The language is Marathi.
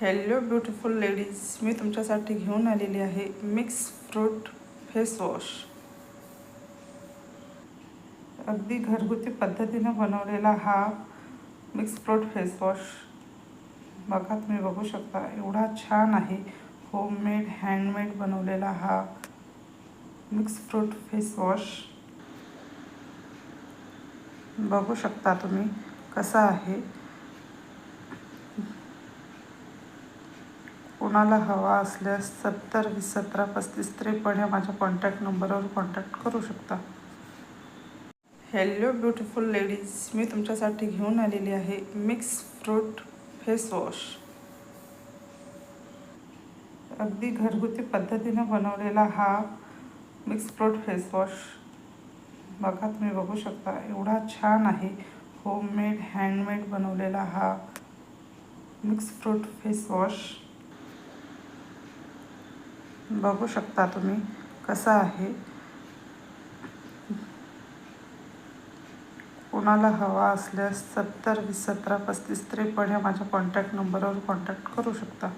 हॅलो ब्युटिफुल लेडीज, मी तुमच्यासाठी घेऊन आलेली आहे मिक्स फ्रूट फेस वॉश. अगदी घरगुती पद्धतीने बनवलेला हा मिक्स फ्रूट फेस वॉश बघा, तुम्ही बघू शकता. एवढा छान आहे. होममेड हँडमेड बनवलेला हा मिक्स फ्रूट फेस वॉश बघू शकता तुम्ही कसा आहे. कोणाला हवा असल्यास 7020173553 या माझ्या कॉन्टॅक्ट नंबरवर कॉन्टॅक्ट करू शकता. हॅलो ब्युटिफुल लेडीज, मी तुमच्यासाठी घेऊन आलेली आहे मिक्स फ्रूट फेस वॉश. अगदी घरगुती पद्धतीने बनवलेला हा मिक्स फ्रूट फेस वॉश बघा, तुम्ही बघू शकता. एवढा छान आहे. होममेड हँडमेड बनवलेला हा मिक्स फ्रूट फेस वॉश बघू शकता तुम्ही कसा आहे. कोणाला हवा असल्यास 7020173553 या माझ्या कॉन्टॅक्ट नंबरवर कॉन्टॅक्ट करू शकता.